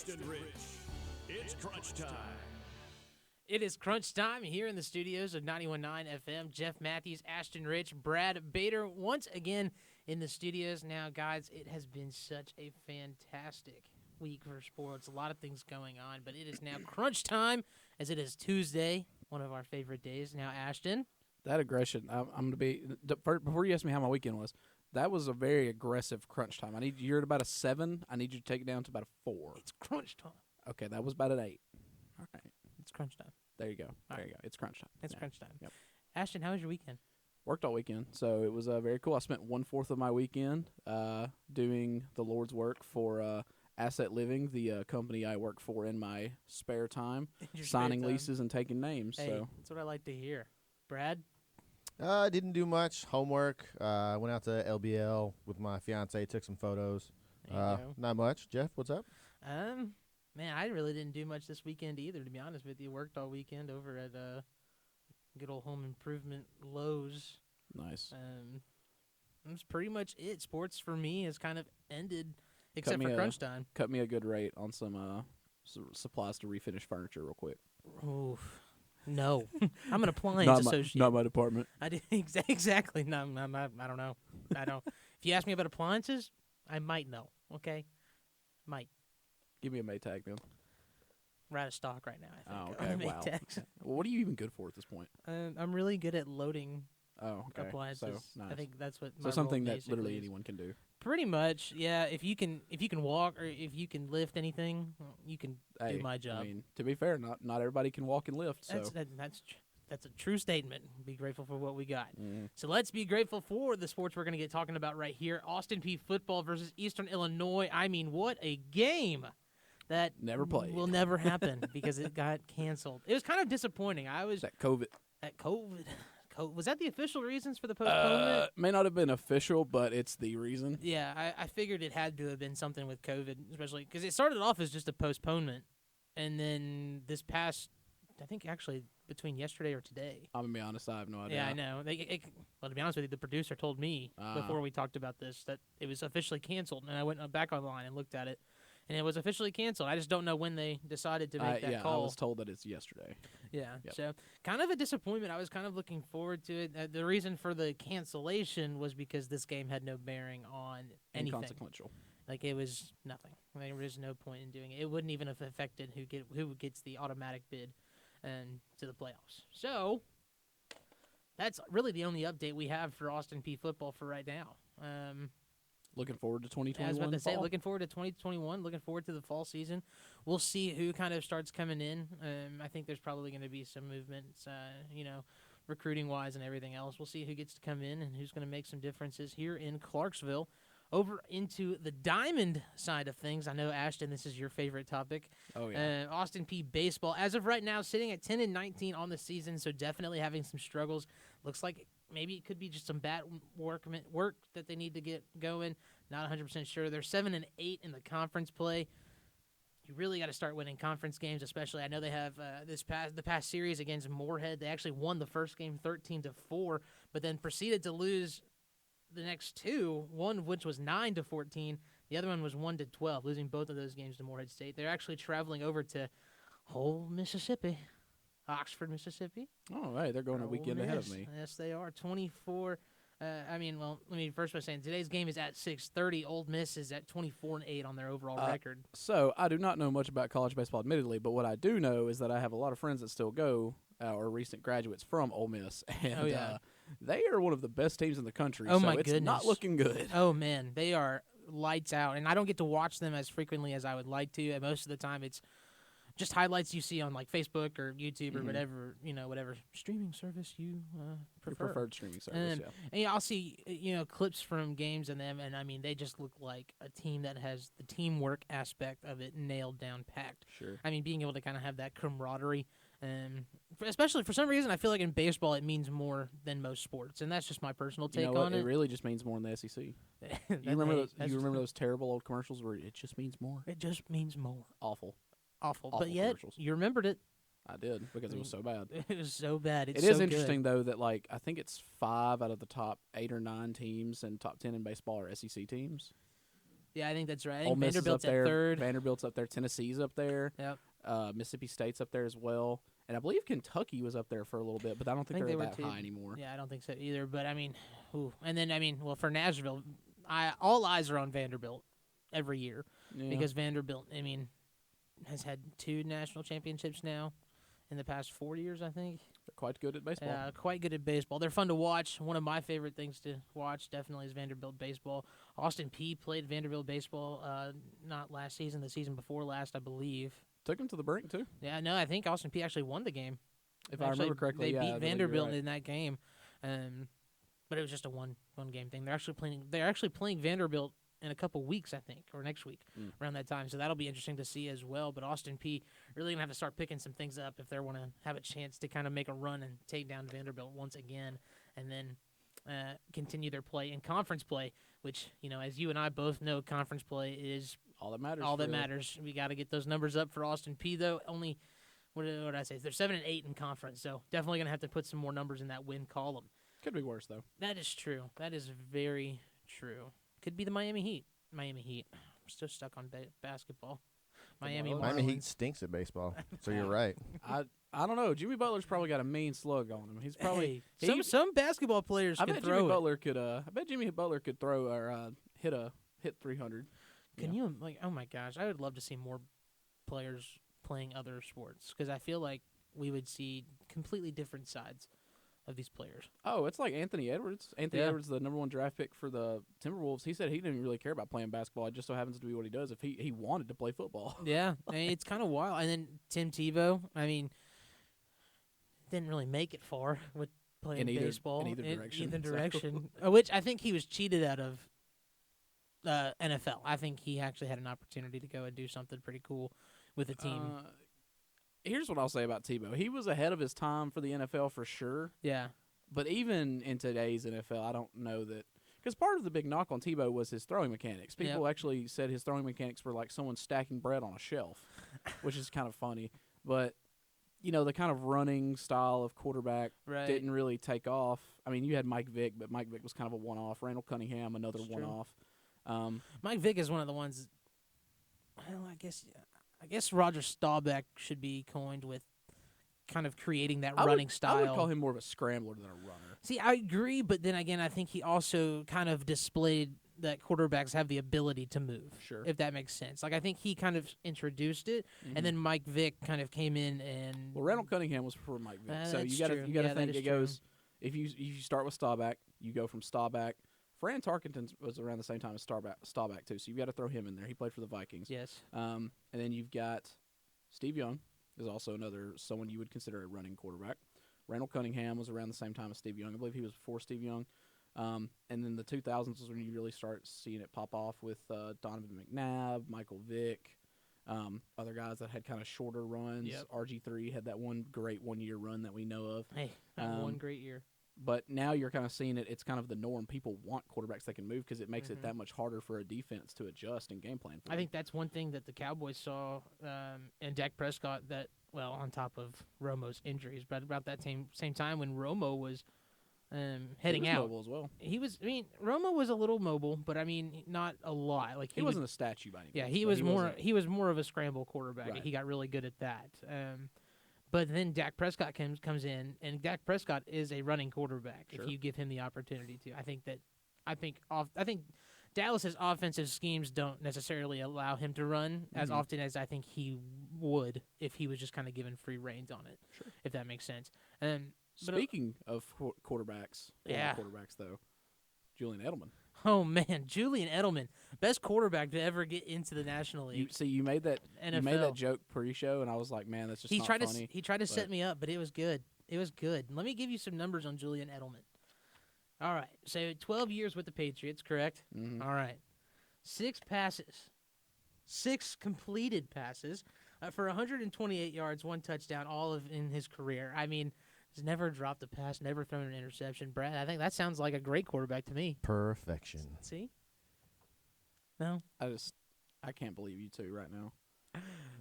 Ashton Rich. It's crunch time. It is crunch time here in the studios of 91.9 FM. Jeff Matthews, Ashton Rich, Brad Bader once again in the studios. Now, guys, it has been such a fantastic week for sports. A lot of things going on, but it is now crunch time as it is Tuesday, one of our favorite days. Now, Ashton. That aggression, I'm going to be – before you ask me how my weekend was, that was a very aggressive crunch time. You're at about a 7. I need you to take it down to about a 4. It's crunch time. Okay, that was about an 8. All right. It's crunch time. There you go. There you go. It's crunch time. It's crunch time. Yep. Ashton, how was your weekend? Worked all weekend, so it was very cool. I spent 1/4 of my weekend doing the Lord's work for Asset Living, the company I work for in my spare time, signing leases and taking names. Hey, so that's what I like to hear. Brad? I didn't do much homework. I went out to LBL with my fiance, took some photos. Not much. Jeff, what's up? Man, I really didn't do much this weekend either, to be honest with you. Worked all weekend over at good old home improvement Lowe's. nice. That's pretty much it. Sports for me has kind of ended, except for crunch time. Cut me a good rate on some supplies to refinish furniture real quick. Oof. No. I'm an appliance associate. Not my department. I did exactly. No, I don't know. I don't. If you ask me about appliances, I might know. Okay, might. Give me a Maytag then. We're out of stock right now, I think. Oh, okay. Wow. Well, what are you even good for at this point? I'm really good at loading appliances. So, nice. I think that's what my something role that literally is. anyone can do. Pretty much, yeah. If you can walk or if you can lift anything, you can do my job. I mean, to be fair, not everybody can walk and lift. So That's a true statement. Be grateful for what we got. Mm. So let's be grateful for the sports we're going to get talking about right here. Austin Peay football versus Eastern Illinois. I mean, what a game. That never played. Will never happen because it got canceled. It was kind of disappointing. That COVID. Was that the official reasons for the postponement? May not have been official, but it's the reason. Yeah, I figured it had to have been something with COVID, especially because it started off as just a postponement. And then this past, I think actually between yesterday or today. I'm going to be honest, I have no idea. Yeah, I know. Well, to be honest with you, the producer told me before we talked about this that it was officially canceled. And I went back online and looked at it. And it was officially canceled. I just don't know when they decided to make that call. I was told that it's yesterday. Yeah, yep. So kind of a disappointment. I was kind of looking forward to it. The reason for the cancellation was because this game had no bearing on anything. Inconsequential. Like, it was nothing. There was no point in doing it. It wouldn't even have affected who gets the automatic bid to the playoffs. So that's really the only update we have for Austin Peay football for right now. Looking forward to 2021. I was about to say, fall. looking forward to 2021, looking forward to the fall season. We'll see who kind of starts coming in. I think there's probably going to be some movements, recruiting-wise and everything else. We'll see who gets to come in and who's going to make some differences here in Clarksville. Over into the Diamond side of things, I know, Ashton, this is your favorite topic. Oh, yeah. Austin Peay baseball, as of right now, sitting at 10-19 on the season, so definitely having some struggles. Looks like maybe it could be just some bad work that they need to get going. Not 100% sure. They're 7-8 in the conference play. You really got to start winning conference games, especially. I know they have the past series against Moorhead. They actually won the first game 13-4, but then proceeded to lose the next two. One of which was 9-14. The other one was 1-12, losing both of those games to Moorhead State. They're actually traveling over to Mississippi. Oxford, Mississippi. Oh, right. They're going a weekend ahead of me. Yes, they are. 24. Let me first by saying today's game is at 6:30. Ole Miss is at 24-8 on their overall record. So I do not know much about college baseball, admittedly, but what I do know is that I have a lot of friends that still go, or recent graduates from Ole Miss, and they are one of the best teams in the country. Oh, so my it's goodness. not looking good. Oh, man. They are lights out, and I don't get to watch them as frequently as I would like to. And most of the time it's just highlights you see on like Facebook or YouTube or whatever streaming service you prefer. Your preferred streaming service, And I'll see clips from games and them, and I mean they just look like a team that has the teamwork aspect of it nailed down, packed. Sure. I mean, being able to kind of have that camaraderie, especially for some reason, I feel like in baseball it means more than most sports, and that's just my personal take on it. It really just means more than the SEC. You remember those terrible old commercials where it just means more? It just means more. Awful, but yet you remembered it. I did, because it was so bad. It was so bad. It is interesting, though, that like I think it's 5 out of the top 8 or 9 teams and top 10 in baseball are SEC teams. Yeah, I think that's right. I Ole think Miss is Vanderbilt's up there. at third. Vanderbilt's up there. Tennessee's up there. Yep. Mississippi State's up there as well. And I believe Kentucky was up there for a little bit, but I don't think they they're were that too. high anymore. Yeah, I don't think so either. But, I mean, and then, well, for Nashville, all eyes are on Vanderbilt every year because Vanderbilt, has had 2 national championships now in the past 4 years, I think. They're quite good at baseball. Yeah, quite good at baseball. They're fun to watch. One of my favorite things to watch definitely is Vanderbilt baseball. Austin Peay played Vanderbilt baseball not last season, the season before last, I believe. Took them to the brink, too. Yeah, no, I think Austin Peay actually won the game. If I remember correctly, they beat Vanderbilt right. in that game, but it was just a one game thing. They're actually playing Vanderbilt in a couple weeks, I think, or next week around that time. So that'll be interesting to see as well. But Austin Peay really gonna have to start picking some things up if they want to have a chance to kind of make a run and take down Vanderbilt once again, and then continue their play in conference play. Which as you and I both know, conference play is all that matters. All that matters. We got to get those numbers up for Austin Peay though. Only. What did I say? They're 7-8 in conference, so definitely gonna have to put some more numbers in that win column. Could be worse though. That is true. That is very true. Could be the Miami Heat. I'm still stuck on basketball. Miami Heat stinks at baseball, so you're right. I don't know. Jimmy Butler's probably got a mean slug on him. He's probably some basketball players can throw it. I bet Jimmy Butler could throw or hit 300. Can you oh my gosh, I would love to see more players playing other sports because I feel like we would see completely different sides of these players. Oh, it's like Anthony Edwards. Edwards, the number 1 draft pick for the Timberwolves. He said he didn't really care about playing basketball. It just so happens to be what he does. If he wanted to play football. Yeah, it's kind of wild. And then Tim Tebow, didn't really make it far with playing baseball in either direction. Which I think he was cheated out of NFL. I think he actually had an opportunity to go and do something pretty cool with a team. Here's what I'll say about Tebow. He was ahead of his time for the NFL for sure. Yeah. But even in today's NFL, I don't know that – because part of the big knock on Tebow was his throwing mechanics. People actually said his throwing mechanics were like someone stacking bread on a shelf, which is kind of funny. But, the kind of running style of quarterback didn't really take off. I mean, you had Mike Vick, but Mike Vick was kind of a one-off. Randall Cunningham, another one-off. Mike Vick is one of the ones – well, I guess Roger Staubach should be coined with kind of creating that running style. I would call him more of a scrambler than a runner. See, I agree, but then again, I think he also kind of displayed that quarterbacks have the ability to move. Sure. If that makes sense. Like, I think he kind of introduced it, and then Mike Vick kind of came in and... Well, Randall Cunningham was before Mike Vick, so you got to think it goes... If you start with Staubach, you go from Staubach. Fran Tarkenton was around the same time as Staubach too, so you've got to throw him in there. He played for the Vikings. Yes. And then you've got Steve Young is also someone you would consider a running quarterback. Randall Cunningham was around the same time as Steve Young. I believe he was before Steve Young. And then the 2000s was when you really start seeing it pop off with Donovan McNabb, Michael Vick, other guys that had kind of shorter runs. Yep. RG3 had that one great one-year run that we know of. Hey, one great year. But now you're kind of seeing it. It's kind of the norm. People want quarterbacks that can move because it makes it that much harder for a defense to adjust and game plan. I think that's one thing that the Cowboys saw in Dak Prescott that, well, on top of Romo's injuries, but about that same time when Romo was heading he was out. Mobile as well. He was. Romo was a little mobile, but not a lot. Like he wasn't a statue by any means. Yeah, he was more of a scramble quarterback. Right. He got really good at that. But then Dak Prescott comes in, and Dak Prescott is a running quarterback. Sure. If you give him the opportunity to, I think Dallas's offensive schemes don't necessarily allow him to run as often as I think he would if he was just kind of given free reins on it. Sure. If that makes sense. Speaking of quarterbacks, quarterbacks though, Julian Edelman. Oh man, Julian Edelman, best quarterback to ever get into the National League. You made that NFL. You made that joke pre-show, and I was like, man, that's just not funny. He tried to set me up, but it was good. It was good. Let me give you some numbers on Julian Edelman. All right, so 12 years with the Patriots, correct? Mm-hmm. All right, 6 completed passes for 128 yards, 1 touchdown, all in his career. I mean, he's never dropped a pass, never thrown an interception. Brad, I think that sounds like a great quarterback to me. Perfection. See? No? I can't believe you two right now.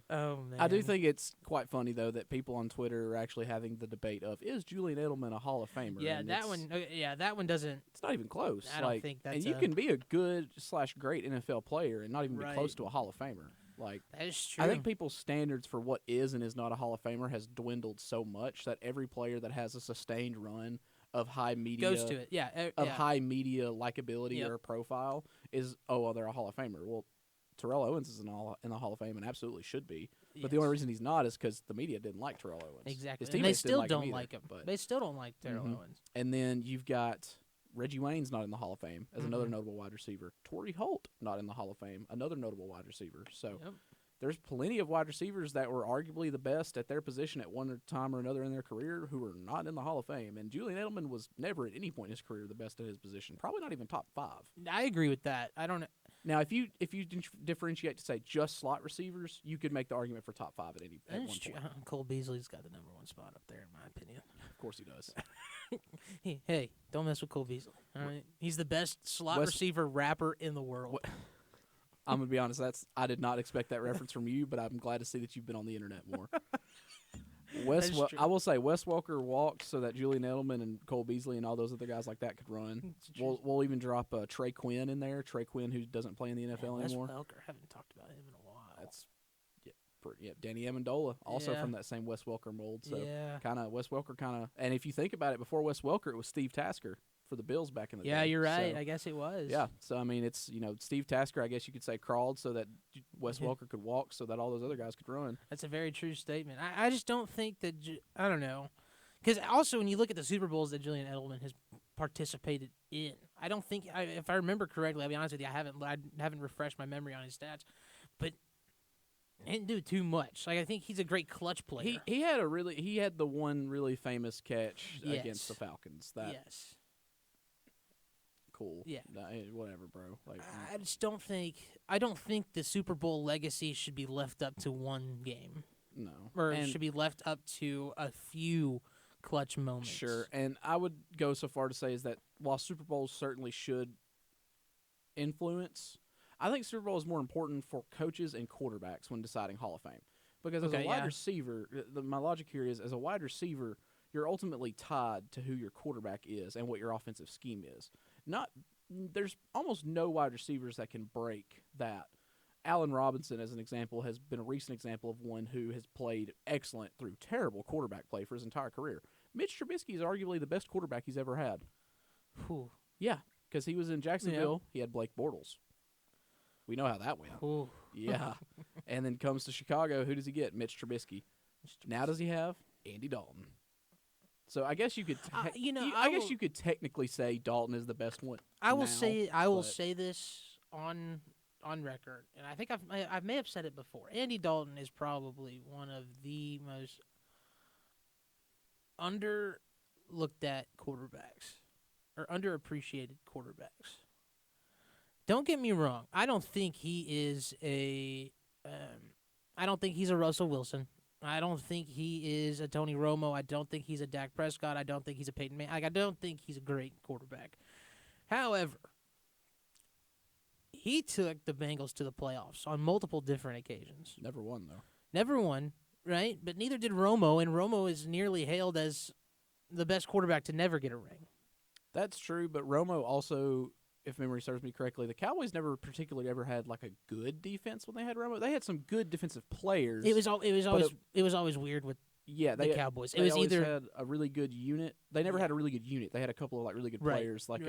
Oh man, I do think it's quite funny though that people on Twitter are actually having the debate of is Julian Edelman a Hall of Famer? Yeah, And that one. Yeah, that one doesn't. It's not even close. I don't think that's. And you can be a good/great NFL player and not even be close to a Hall of Famer. Like that is true. I think people's standards for what is and is not a Hall of Famer has dwindled so much that every player that has a sustained run of high media goes to it. Yeah, high media likability Yep. or profile is they're a Hall of Famer. Well, Terrell Owens is in the Hall of Fame and absolutely should be. But the only reason he's not is because the media didn't like Terrell Owens. Exactly. His And they teammates still didn't don't like him. But They still don't like Terrell Owens. and then you've got Reggie Wayne's not in the Hall of Fame as another notable wide receiver. Torrey Holt not in the Hall of Fame, another notable wide receiver. So there's plenty of wide receivers that were arguably the best at their position at one time or another in their career who are not in the Hall of Fame. And Julian Edelman was never at any point in his career the best at his position. Probably not even top 5. I agree with that. I don't. Now, if you differentiate to say just slot receivers, you could make the argument for top 5 at one point. Cole Beasley's got the number 1 spot up there, in my opinion. Of course he does. Hey, don't mess with Cole Beasley. All right, he's the best slot receiver rapper in the world. I'm gonna be honest. I did not expect that reference from you, but I'm glad to see that you've been on the internet more. I will say Wes Welker walked so that Julian Edelman and Cole Beasley and all those other guys like that could run. We'll even drop Trey Quinn in there. Trey Quinn, who doesn't play in the NFL anymore. Wes Welker, haven't talked about him in a while. That's Danny Amendola, also from that same Wes Welker mold. So kind of Wes Welker and if you think about it, before Wes Welker, it was Steve Tasker for the Bills back in the day. Yeah, you're right. So, I guess it was. Yeah. So, I mean, it's, Steve Tasker, I guess you could say, crawled so that Wes Welker could walk so that all those other guys could run. That's a very true statement. I just don't think that I don't know. Because also when you look at the Super Bowls that Julian Edelman has participated in, I don't think, if I remember correctly, I'll be honest with you, I haven't refreshed my memory on his stats, but he didn't do too much. Like I think he's a great clutch player. He had the one really famous catch against the Falcons. Yes. Cool. Yeah. Whatever, bro. Like I just don't think the Super Bowl legacy should be left up to one game. No. Or it should be left up to a few clutch moments. Sure. And I would go so far to say is that while Super Bowls certainly should influence, I think Super Bowl is more important for coaches and quarterbacks when deciding Hall of Fame. Because as a wide receiver, my logic here is as a wide receiver, you're ultimately tied to who your quarterback is and what your offensive scheme is. There's almost no wide receivers that can break that. Allen Robinson, as an example, has been a recent example of one who has played excellent through terrible quarterback play for his entire career. Mitch Trubisky is arguably the best quarterback he's ever had. Whew. Yeah, because he was in Jacksonville. He had Blake Bortles. We know how that went. Ooh. Yeah. And then comes to Chicago. Who does he get? Mitch Trubisky. Now does he have Andy Dalton? So I guess you could, you could technically say Dalton is the best one. I will say this on record, and I think I may have said it before. Andy Dalton is probably one of the most underlooked at quarterbacks or underappreciated quarterbacks. Don't get me wrong. I don't think he is I don't think he's a Russell Wilson. I don't think he is a Tony Romo. I don't think he's a Dak Prescott. I don't think he's a Peyton Manning. I don't think he's a great quarterback. However, he took the Bengals to the playoffs on multiple different occasions. Never won, though. Never won, right? But neither did Romo, and Romo is nearly hailed as the best quarterback to never get a ring. That's true, but Romo also, if memory serves me correctly, the Cowboys never particularly ever had like a good defense when they had Romo. They had some good defensive players. It was always weird with the Cowboys. They always had a really good unit. They never had a really good unit. They had a couple of like really good players. Like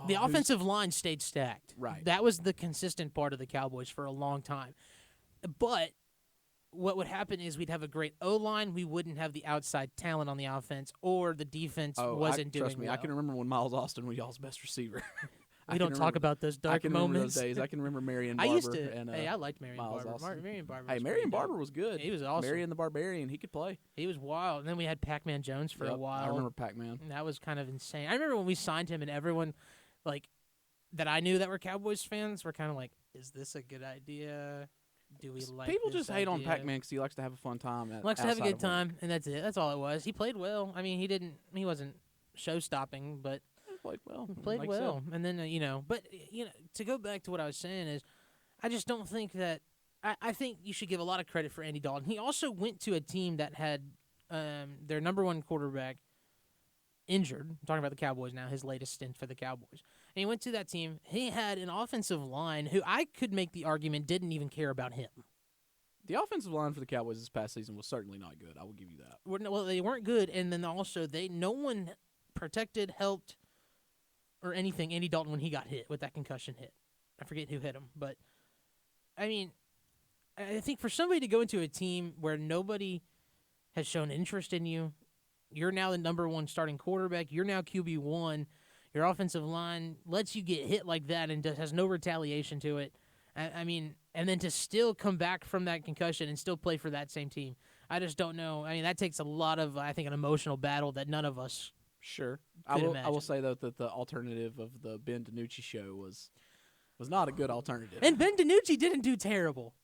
the offensive line stayed stacked. Right. That was the consistent part of the Cowboys for a long time. But what would happen is we'd have a great O-line. We wouldn't have the outside talent on the offense, or the defense wasn't doing trust me, well. I can remember when Miles Austin was y'all's best receiver. We don't talk about those dark moments. I can remember those days. I can remember Marion Barber. I liked Marion Miles Barber. Austin. Marion Barber. Hey, Marion Barber was good. He was awesome. Marion the Barbarian, he could play. He was wild. And then we had Pac-Man Jones for a while. I remember Pac-Man. And that was kind of insane. I remember when we signed him, and everyone, like, that I knew that were Cowboys fans were kind of like, "Is this a good idea? Do we like?" People this just hate on idea?" Pac-Man because he likes to have a fun time. Likes to have a good time, and that's it. That's all it was. He played well. I mean, he wasn't show-stopping, but he played well. Played well. And then to go back to what I was saying is, I just don't think that I think you should give a lot of credit for Andy Dalton. He also went to a team that had their number one quarterback injured. I'm talking about the Cowboys now, his latest stint for the Cowboys. And he went to that team. He had an offensive line who I could make the argument didn't even care about him. The offensive line for the Cowboys this past season was certainly not good. I will give you that. Well, they weren't good, and then also no one protected, helped, or anything Andy Dalton when he got hit with that concussion hit. I forget who hit him, but I mean, I think for somebody to go into a team where nobody has shown interest in you, you're now the number one starting quarterback, you're now QB1, your offensive line lets you get hit like that and has no retaliation to it. I mean, and then to still come back from that concussion and still play for that same team, I just don't know. I mean, that takes a lot of, I think, an emotional battle that none of us Sure. could I imagine. will say, though, that the alternative of the Ben DiNucci show was not a good alternative. And Ben DiNucci didn't do terrible.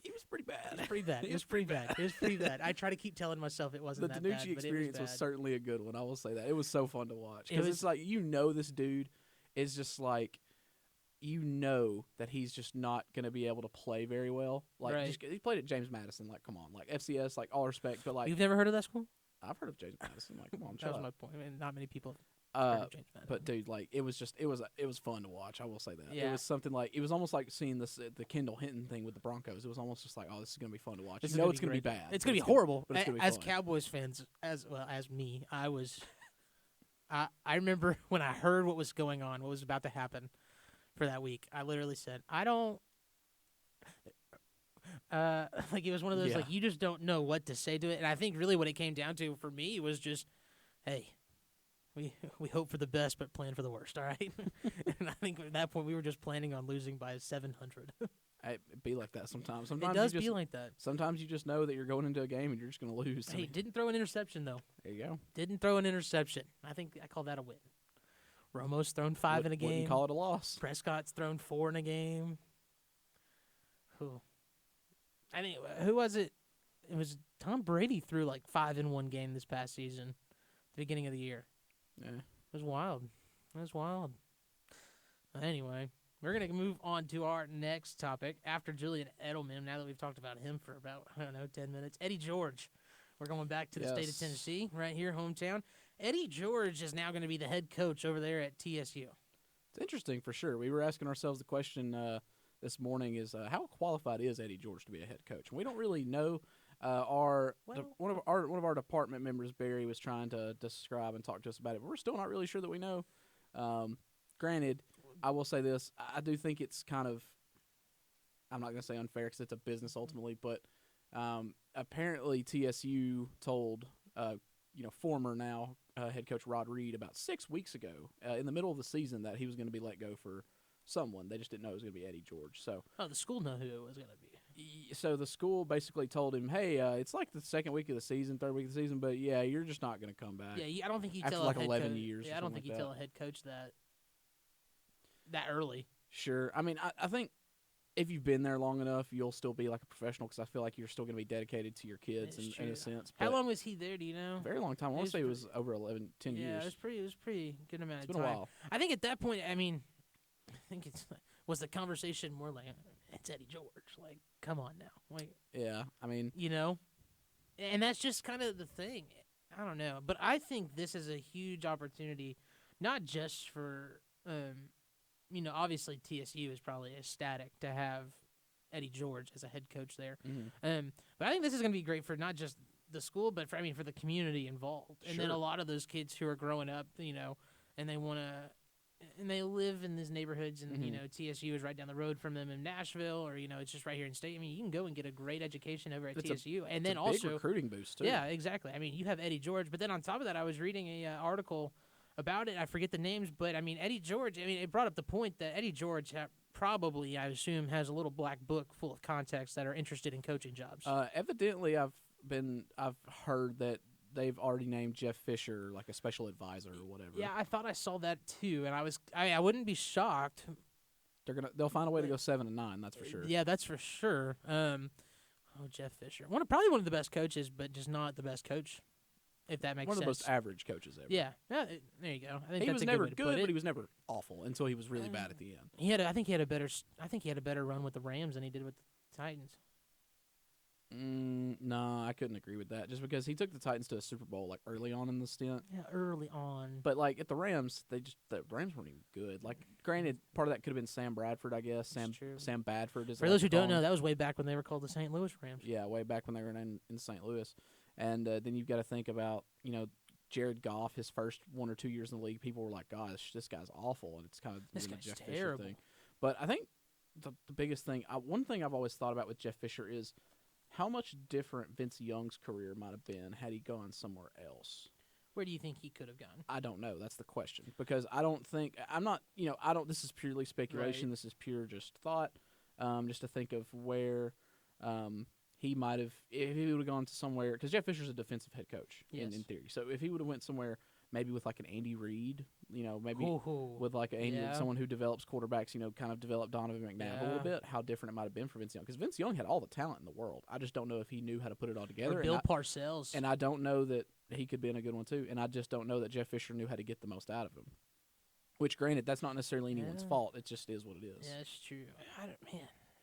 he was pretty bad. It was pretty bad. It was pretty bad. It was pretty bad. I try to keep telling myself it wasn't The that DiNucci bad, but experience it was bad. certainly a good one. I will say that. It was so fun to watch. It Because was- it's like, this dude is just like, that he's just not going to be able to play very well. Like, Right. he played at James Madison. Like, come on. Like, FCS, like, all respect. But, like, You've never heard of that school? I've heard of James Madison. Like, come on, That shut was up. my point. I mean, not many people have heard of James Madison. But dude, like it was fun to watch. I will say that. Yeah. It was something like it was almost like seeing the Kendall Hinton thing with the Broncos. It was almost just like, oh, this is gonna be fun to watch. This You is know, gonna it's be gonna be great. bad. It's but gonna be gonna- horrible. but it's gonna be As fun. Cowboys fans, as well as me, I was. I remember when I heard what was going on, what was about to happen for that week. I literally said, I don't. Like it was one of those Yeah. like you just don't know what to say to it, and I think really what it came down to for me was just, hey, we hope for the best but plan for the worst. All right, and I think at that point we were just planning on losing by 700. It be like that sometimes. It Sometimes does you just, be like that. Sometimes you just know that you're going into a game and you're just gonna lose. I Hey, mean, didn't throw an interception though. there you go. Didn't throw an interception. I think I call that a win. Romo's thrown 5 in a game. Wouldn't call it a loss. Prescott's thrown 4 in a game. Who? I think who was it? It was Tom Brady threw like 5 in one game this past season, the beginning of the year. Yeah. It was wild. It was wild. Anyway, we're gonna move on to our next topic after Julian Edelman. Now that we've talked about him for about 10 minutes, Eddie George. We're going back to the state of Yes. Tennessee, right here, hometown. Eddie George is now going to be the head coach over there at TSU. It's interesting for sure. We were asking ourselves the question this morning: is how qualified is Eddie George to be a head coach? And we don't really know. One of our department members, Barry, was trying to describe and talk to us about it, but we're still not really sure that we know. Granted, I will say this: I do think it's kind of, I'm not going to say unfair because it's a business ultimately, but apparently TSU told former now head coach Rod Reed about 6 weeks ago in the middle of the season that he was going to be let go for someone. They just didn't know it was going to be Eddie George. So the school knew who it was going to be. So the school basically told him, hey, it's like the second week of the season, third week of the season, but yeah, you're just not going to come back. Yeah, I don't think you After tell like a head 11 coach, years or Yeah, I don't something think like you tell that. a head coach that early. Sure. I mean, I think if you've been there long enough, you'll still be like a professional because I feel like you're still going to be dedicated to your kids That's in a true. sense. How but long was he there? Do you know? Very long time. I want to say it was over 10 yeah, years. it was pretty good amount It's of been time. a while. I think at that point, I mean, I think was the conversation more like it's Eddie George. Like, come on now, like Yeah. I mean, and that's just kind of the thing. I don't know, but I think this is a huge opportunity, not just for obviously TSU is probably ecstatic to have Eddie George as a head coach there. But I think this is going to be great for not just the school, but for the community involved. And then Sure. a lot of those kids who are growing up, and they want to, and they live in these neighborhoods, and TSU is right down the road from them in Nashville, or it's just right here in state. I mean, you can go and get a great education over at TSU, and then it's a big also recruiting boost too. yeah, exactly. I mean, you have Eddie George, but then on top of that, I was reading a article about it. I forget the names, but I mean, Eddie George. I mean, it brought up the point that Eddie George probably, I assume, has a little black book full of contacts that are interested in coaching jobs. Evidently, I've heard that they've already named Jeff Fisher like a special advisor or whatever. Yeah, I thought I saw that too, and I wouldn't be shocked. They'll find a way to go 7-9. That's for sure. Yeah, that's for sure. Jeff Fisher, probably one of the best coaches, but just not the best coach. If that makes One of sense. the most average coaches ever. Yeah, there you go. I think He that's was a never way to good, put it. but he was never awful until he was really bad at the end. I think he had a better run with the Rams than he did with Titans. No, I couldn't agree with that. Just because he took the Titans to a Super Bowl like early on in the stint. Yeah, early on. But like at the Rams, the Rams weren't even good. Like, granted, part of that could have been Sam Bradford, I guess. Sam Badford is. For those who don't know, that was way back when they were called the St. Louis Rams. Yeah, way back when they were in St. Louis, and then you've got to think about Jared Goff, his first 1 or 2 years in the league. People were like, "Gosh, this guy's awful," and it's kind of this the guy's Jeff terrible. Fisher thing. But I think the biggest thing, one thing I've always thought about with Jeff Fisher is how much different Vince Young's career might have been had he gone somewhere else. Where do you think he could have gone? I don't know. That's the question. Because this is purely speculation. Right. This is pure just thought. Just to think of where he might have, if he would have gone to somewhere, because Jeff Fisher's a defensive head coach in theory. So if he would have went somewhere, maybe with like an Andy Reid, maybe with like someone who develops quarterbacks, kind of develop Donovan McNabb a little bit, how different it might have been for Vince Young. Because Vince Young had all the talent in the world. I just don't know if he knew how to put it all together. Or Bill Parcells. And I don't know that he could be in a good one too. And I just don't know that Jeff Fisher knew how to get the most out of him. Which, granted, that's not necessarily anyone's fault. It just is what it is. Yeah, that's true. I'm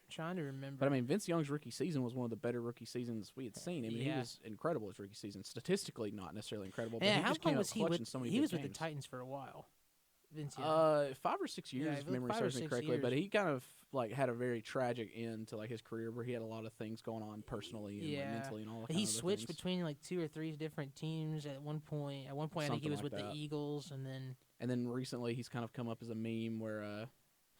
trying to remember. But, I mean, Vince Young's rookie season was one of the better rookie seasons we had seen. I mean, he was incredible his rookie season. Statistically, not necessarily incredible, but he just came out clutch in so many He was with games. the Titans for a while. Vince Young. 5 or 6 years, if memory serves me correctly. But he kind of like had a very tragic end to like his career, where he had a lot of things going on personally and like, mentally and all that. He switched between like 2 or 3 different teams at one point. At one point, I think he was with the Eagles, and then recently he's kind of come up as a meme where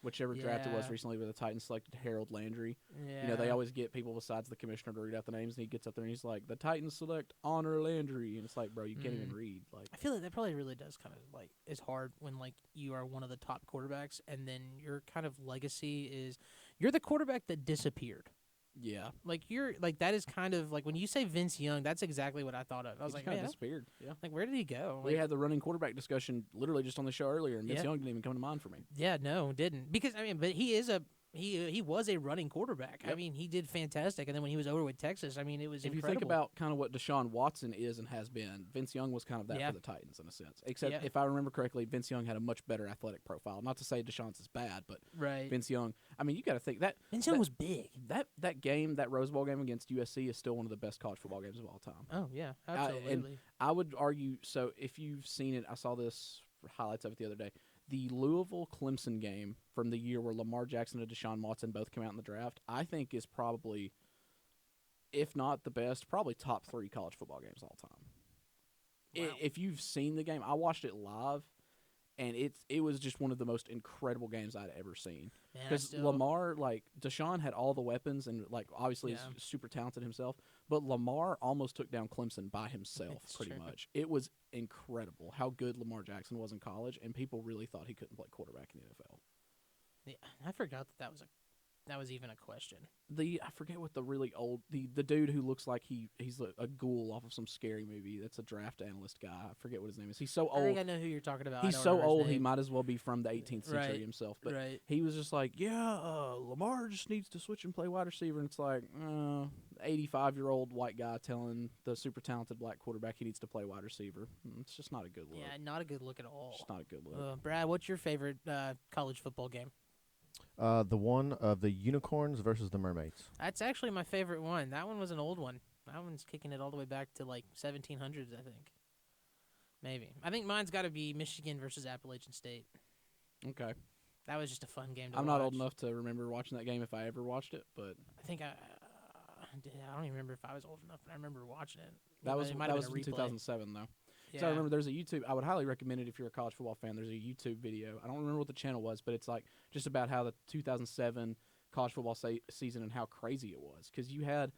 whichever draft it was recently, where the Titans selected Harold Landry. Yeah. They always get people besides the commissioner to read out the names, and he gets up there and he's like, "The Titans select Honor Landry," and it's like, bro, you can't even read. Like, I feel like that probably really does kind of like is hard when like you are one of the top quarterbacks, and then your kind of legacy is you're the quarterback that disappeared. Yeah, like you're like that is kind of like when you say Vince Young, that's exactly what I thought of. I was like, kind of disappeared. Yeah, like where did he go? We had the running quarterback discussion literally just on the show earlier, and Vince Young didn't even come to mind for me. Yeah, no, didn't because but he is he was a running quarterback. Yep. I mean, he did fantastic, and then when he was over with Texas, I mean, it was incredible. If you think about kind of what Deshaun Watson is and has been, Vince Young was kind of that for the Titans in a sense. Except if I remember correctly, Vince Young had a much better athletic profile. Not to say Deshaun's is bad, but Vince Young. I mean, you got to think that Vince Young was big. That game, that Rose Bowl game against USC, is still one of the best college football games of all time. Oh yeah, absolutely. And I would argue. So if you've seen it, I saw this highlights of it the other day. The Louisville-Clemson game from the year where Lamar Jackson and Deshaun Watson both came out in the draft, I think is probably, if not the best, probably top 3 college football games of all time. Wow. If you've seen the game, I watched it live, and it was just one of the most incredible games I'd ever seen. Because Lamar, like, Deshaun had all the weapons and, like, obviously is super talented himself, but Lamar almost took down Clemson by himself pretty much. It was incredible how good Lamar Jackson was in college, and people really thought he couldn't play quarterback in the NFL. Yeah, I forgot that was even a question. I forget what the really old the dude who looks like he's a ghoul off of some scary movie. That's a draft analyst guy. I forget what his name is. He's so old. I think I know who you're talking about. He's so old he might as well be from the 18th century himself. But he was just like, Lamar just needs to switch and play wide receiver. And it's like, 85-year-old white guy telling the super talented black quarterback he needs to play wide receiver. It's just not a good look. Yeah, not a good look at all. It's not a good look. Brad, what's your favorite college football game? The one of the Unicorns versus the Mermaids. That's actually my favorite one. That one was an old one. That one's kicking it all the way back to like 1700s, I think. Maybe. I think mine's got to be Michigan versus Appalachian State. Okay. That was just a fun game to watch. I'm not old enough to remember watching that game if I ever watched it, but I think I don't even remember if I was old enough, but I remember watching it. That was in 2007 though. Yeah. So I remember there's a YouTube. I would highly recommend it if you're a college football fan. There's a YouTube video. I don't remember what the channel was, but it's like just about how the 2007 college football season and how crazy it was. Because you had,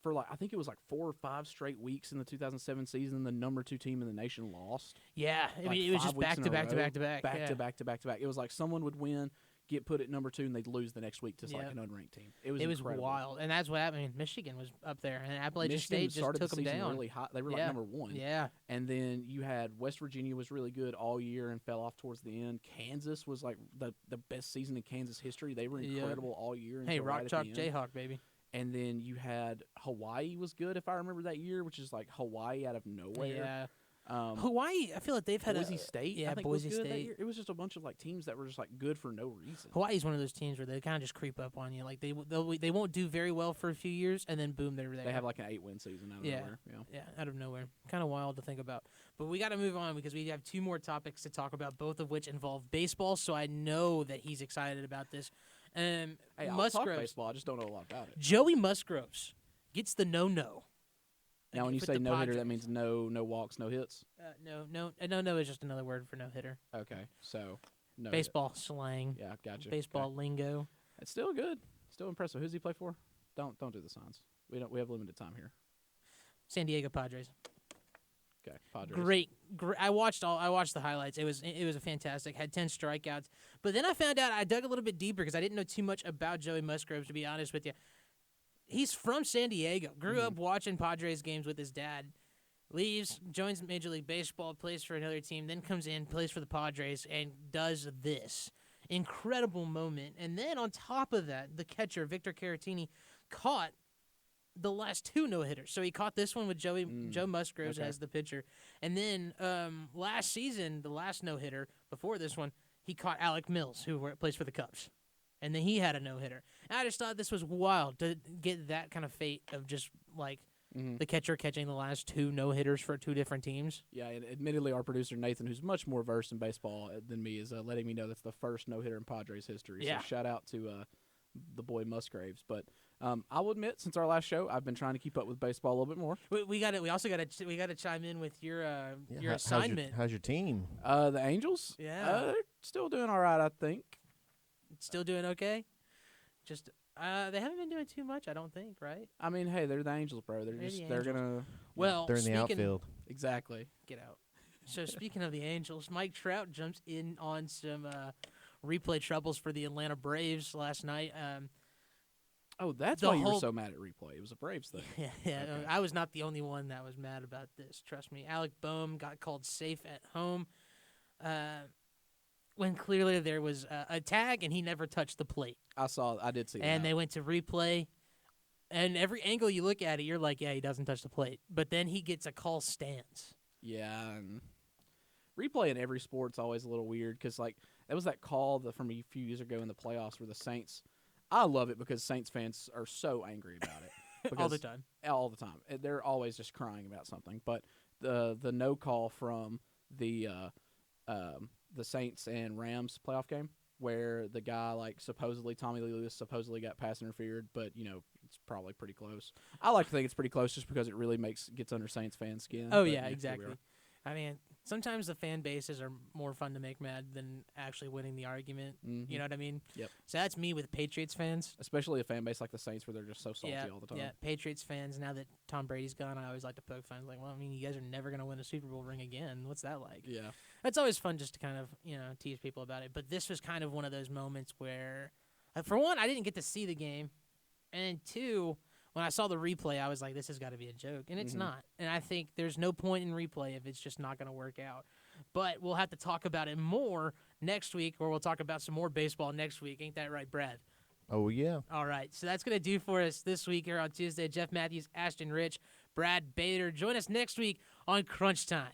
for like, I think it was like 4 or 5 straight weeks in the 2007 season, the number 2 team in the nation lost. Yeah, I mean, it was just back to back to back to back. Back to back to back to back. It was like someone would win, get put at number 2, and they'd lose the next week to like an unranked team. It was incredible. Wild, and that's what happened. I mean, Michigan was up there, and Appalachian State just took them down. Really hot. They were like number 1. Yeah, and then you had West Virginia was really good all year and fell off towards the end. Kansas was like the best season in Kansas history. They were incredible all year. Hey, Rock Chalk Jayhawk, baby. And then you had Hawaii was good if I remember that year, which is like Hawaii out of nowhere. Yeah. Hawaii, I feel like they've had Boise State. Yeah, I think Boise was good that State. year. It was just a bunch of like teams that were just like good for no reason. Hawaii's one of those teams where they kind of just creep up on you. Like they won't do very well for a few years, and then boom, they're there. They have like an 8-win season out of nowhere. Yeah, out of nowhere. Kind of wild to think about. But we got to move on because we have 2 more topics to talk about, both of which involve baseball. So I know that he's excited about this. Hey, I'll talk baseball. I just don't know a lot about it. Joey Musgroves gets the no. Now, when you say no hitter, that means no walks, no hits. No is just another word for no hitter. Okay, so no baseball slang. Yeah, gotcha. Baseball lingo. It's still good. Still impressive. Who's he play for? Don't do the signs. We have limited time here. San Diego Padres. Okay, Padres. Great. I watched the highlights. It was a fantastic. Had 10 strikeouts. But then I found out I dug a little bit deeper because I didn't know too much about Joey Musgroves, to be honest with you. He's from San Diego. Grew up watching Padres games with his dad. Leaves, joins Major League Baseball, plays for another team, then comes in, plays for the Padres, and does this. Incredible moment. And then on top of that, the catcher, Victor Caratini, caught the last 2 no-hitters. So he caught this one with Joe Musgroves as the pitcher. And then last season, the last no-hitter before this one, he caught Alec Mills, who plays for the Cubs. And then he had a no-hitter. And I just thought this was wild to get that kind of fate of just, like, the catcher catching the last 2 no-hitters for 2 different teams. Yeah, and admittedly, our producer, Nathan, who's much more versed in baseball than me, is letting me know that's the first no-hitter in Padres history. Yeah. So shout out to the boy Musgraves. But I will admit, since our last show, I've been trying to keep up with baseball a little bit more. We also got to chime in with your assignment. How's your team? The Angels? Yeah. They're still doing all right, I think. Still doing okay? Just they haven't been doing too much, I don't think, right? I mean, hey, they're the Angels, bro. They're gonna. Well, they're in the outfield. Exactly. Get out. So speaking of the Angels, Mike Trout jumps in on some replay troubles for the Atlanta Braves last night. Oh, that's why you were so mad at replay. It was a Braves thing. Yeah. Okay. I was not the only one that was mad about this. Trust me. Alec Boehm got called safe at home when clearly there was a tag and he never touched the plate. I did see that. And they went to replay. And every angle you look at it, you're like, yeah, he doesn't touch the plate. But then he gets a call stands. Yeah, and replay in every sport's always a little weird because, like, that was that call from a few years ago in the playoffs where the Saints – I love it because Saints fans are so angry about it. All the time. All the time. They're always just crying about something. But the no call from the Saints and Rams playoff game where the guy, like, Tommy Lee Lewis supposedly got pass interfered, but, you know, it's probably pretty close. I like to think it's pretty close just because it really gets under Saints fans' skin. Oh, yeah, exactly. I mean, sometimes the fan bases are more fun to make mad than actually winning the argument. Mm-hmm. You know what I mean? Yep. So that's me with Patriots fans. Especially a fan base like the Saints where they're just so salty all the time. Yeah, Patriots fans, now that Tom Brady's gone, I always like to poke fans like, well, I mean, you guys are never going to win a Super Bowl ring again. What's that like? Yeah. It's always fun just to kind of, tease people about it. But this was kind of one of those moments where, for one, I didn't get to see the game. And two, when I saw the replay, I was like, this has got to be a joke. And it's not. And I think there's no point in replay if it's just not going to work out. But we'll have to talk about it more next week, or we'll talk about some more baseball next week. Ain't that right, Brad? Oh, yeah. All right. So that's going to do for us this week here on Tuesday. Jeff Matthews, Ashton Rich, Brad Bader. Join us next week on Crunch Time.